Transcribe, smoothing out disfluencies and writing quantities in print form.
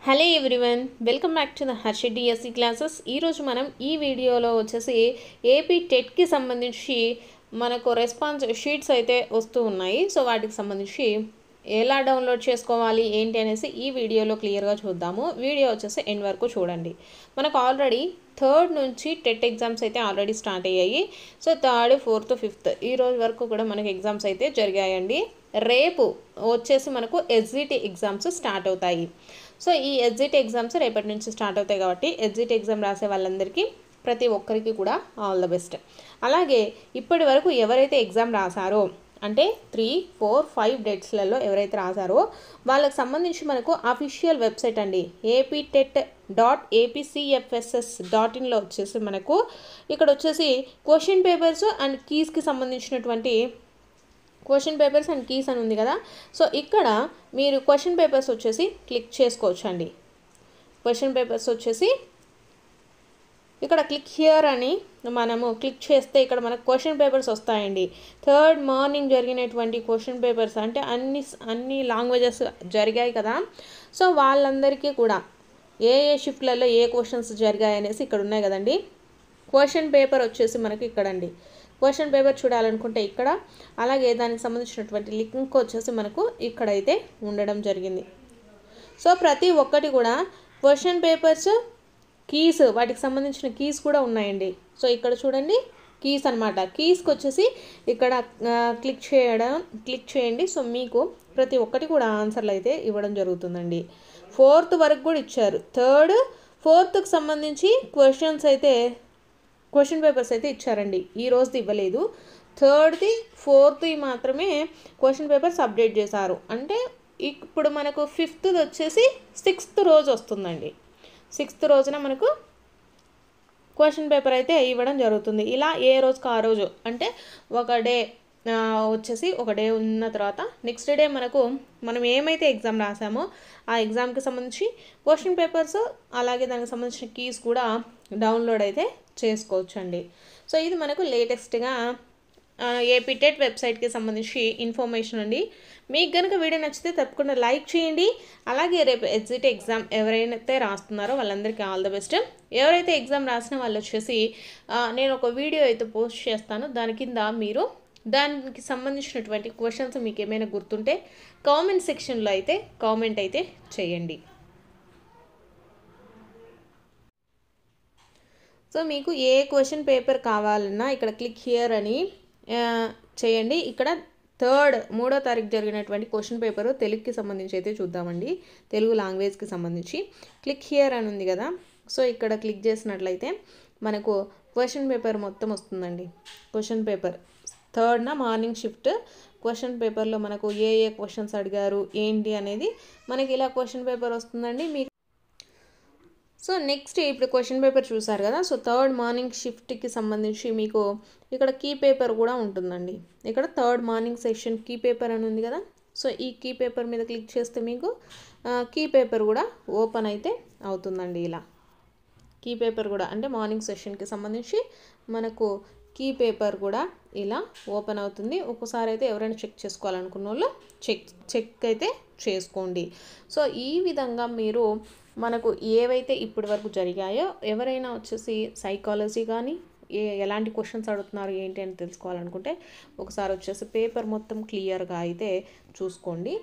Hello everyone, welcome back to the Harshit DSC classes. ఈరోజు మనం ఈ వీడియోలో వచ్చేసి ఏపీ టెట్కి సంబంధించి మనకు రెస్పాన్స్ షీట్స్ అయితే వస్తూ ఉన్నాయి. సో వాటికి సంబంధించి ఎలా డౌన్లోడ్ చేసుకోవాలి ఏంటి అనేసి ఈ వీడియోలో క్లియర్గా చూద్దాము. వీడియో వచ్చేసి ఎండ్ వరకు చూడండి. మనకు ఆల్రెడీ 3rd నుంచి టెట్ ఎగ్జామ్స్ అయితే ఆల్రెడీ స్టార్ట్ అయ్యాయి. సో 3rd, 4th, 5th ఈ రోజు వరకు కూడా మనకు ఎగ్జామ్స్ అయితే జరిగాయండి. రేపు వచ్చేసి మనకు ఎస్జిటి ఎగ్జామ్స్ స్టార్ట్ అవుతాయి. సో ఈ ఎస్జిటి ఎగ్జామ్స్ రేపటి నుంచి స్టార్ట్ అవుతాయి కాబట్టి ఎస్జిటి ఎగ్జామ్ రాసే వాళ్ళందరికీ ప్రతి ఒక్కరికి కూడా ఆల్ ద బెస్ట్. అలాగే ఇప్పటి వరకు ఎవరైతే ఎగ్జామ్ రాసారో అంటే 3, 4, 5 డేట్స్లలో ఎవరైతే రాసారో వాళ్ళకి సంబంధించి మనకు అఫీషియల్ వెబ్సైట్ అండి aptet.apcfss.inలో వచ్చేసి మనకు ఇక్కడ వచ్చేసి క్వశ్చన్ పేపర్స్ అండ్ కీస్కి సంబంధించినటువంటి క్వశ్చన్ పేపర్స్ అండ్ కీస్ అని ఉంది కదా. సో ఇక్కడ మీరు క్వశ్చన్ పేపర్స్ వచ్చేసి క్లిక్ చేసుకోవచ్చు అండి. క్వశ్చన్ పేపర్స్ వచ్చేసి ఇక్కడ క్లిక్ హియర్ అని మనము క్లిక్ చేస్తే ఇక్కడ మనకు క్వశ్చన్ పేపర్స్ వస్తాయండి. 3rd మార్నింగ్ జరిగినటువంటి క్వశ్చన్ పేపర్స్ అంటే అన్ని లాంగ్వేజెస్ జరిగాయి కదా. సో వాళ్ళందరికీ కూడా ఏ షిఫ్ట్లలో ఏ క్వశ్చన్స్ జరిగాయి అనేసి ఇక్కడ ఉన్నాయి కదండి. క్వశ్చన్ పేపర్ వచ్చేసి మనకి ఇక్కడండి. క్వశ్చన్ పేపర్ చూడాలనుకుంటే ఇక్కడ, అలాగే దానికి సంబంధించినటువంటి లింక్ వచ్చేసి మనకు ఇక్కడైతే ఉండడం జరిగింది. సో ప్రతి ఒక్కటి కూడా క్వశ్చన్ పేపర్స్, కీస్, వాటికి సంబంధించిన కీస్ కూడా ఉన్నాయండి. సో ఇక్కడ చూడండి కీస్ అనమాట. కీస్కి వచ్చేసి ఇక్కడ క్లిక్ చేయండి. సో మీకు ప్రతి ఒక్కటి కూడా ఆన్సర్లు అయితే ఇవ్వడం జరుగుతుందండి. 4th వరకు కూడా ఇచ్చారు. 3rd, 4thకి సంబంధించి క్వశ్చన్ పేపర్స్ అయితే ఇచ్చారండి. ఈ రోజుది ఇవ్వలేదు. 3rd, 4th మాత్రమే క్వశ్చన్ పేపర్స్ అప్డేట్ చేశారు. అంటే ఇప్పుడు మనకు 5th వచ్చేసి 6th రోజు వస్తుందండి. 6th రోజున మనకు క్వశ్చన్ పేపర్ అయితే ఇవ్వడం జరుగుతుంది. ఇలా ఏ రోజుకి ఆ రోజు అంటే ఒక డే వచ్చేసి ఒక డే ఉన్న తర్వాత నెక్స్ట్ డే మనం ఏమైతే ఎగ్జామ్ రాసామో ఆ ఎగ్జామ్కి సంబంధించి క్వశ్చన్ పేపర్స్ అలాగే దానికి సంబంధించిన కీస్ కూడా డౌన్లోడ్ అయితే చేసుకోవచ్చు అండి. సో ఇది మనకు లేటెస్ట్గా ఏపీ టెట్ వెబ్సైట్కి సంబంధించి ఇన్ఫర్మేషన్ అండి. మీకు కనుక వీడియో నచ్చితే తప్పకుండా లైక్ చేయండి. అలాగే రేపు ఎస్జిటి ఎగ్జామ్ ఎవరైతే రాస్తున్నారో వాళ్ళందరికీ ఆల్ ద బెస్ట్. ఎవరైతే ఎగ్జామ్ రాసిన వాళ్ళు వచ్చేసి నేను ఒక వీడియో అయితే పోస్ట్ చేస్తాను. దాని కింద మీరు దానికి సంబంధించినటువంటి క్వశ్చన్స్ మీకు ఏమైనా గుర్తుంటే కామెంట్ సెక్షన్లో అయితే కామెంట్ అయితే చేయండి. సో మీకు ఏ క్వశ్చన్ పేపర్ కావాలన్నా ఇక్కడ క్లిక్ హియర్ అని చేయండి. ఇక్కడ 3వ తారీఖు జరిగినటువంటి క్వశ్చన్ పేపర్ తెలుగుకి సంబంధించి అయితే చూద్దామండి. తెలుగు లాంగ్వేజ్కి సంబంధించి క్లిక్ హియర్ అని ఉంది కదా. సో ఇక్కడ క్లిక్ చేసినట్లయితే మనకు క్వశ్చన్ పేపర్ మొత్తం వస్తుందండి. Question paper 3rd morning shift question పేపర్లో మనకు ఏ క్వశ్చన్స్ అడిగారు ఏంటి అనేది మనకి ఇలా క్వశ్చన్ పేపర్ వస్తుందండి మీకు. సో నెక్స్ట్ ఇప్పుడు క్వశ్చన్ పేపర్ చూసారు కదా. సో 3rd మార్నింగ్ షిఫ్ట్కి సంబంధించి మీకు ఇక్కడ కీ పేపర్ కూడా ఉంటుందండి. ఇక్కడ 3rd morning session key paper అని ఉంది కదా. సో ఈ కీ పేపర్ మీద క్లిక్ చేస్తే మీకు కీ పేపర్ కూడా ఓపెన్ అయితే అవుతుందండి. ఇలా కీ పేపర్ కూడా అంటే మార్నింగ్ సెషన్కి సంబంధించి మనకు కీ పేపర్ కూడా ఇలా ఓపెన్ అవుతుంది. ఒక్కసారి అయితే ఎవరైనా చెక్ చేసుకోవాలనుకున్న వాళ్ళు చెక్ అయితే చేసుకోండి. సో ఈ విధంగా మీరు మనకు ఏవైతే ఇప్పటి వరకు జరిగాయో ఎవరైనా వచ్చేసి సైకాలజీ కానీ ఎలాంటి క్వశ్చన్స్ అడుగుతున్నారు ఏంటి అని తెలుసుకోవాలనుకుంటే ఒకసారి వచ్చేసి పేపర్ మొత్తం క్లియర్గా అయితే చూసుకోండి.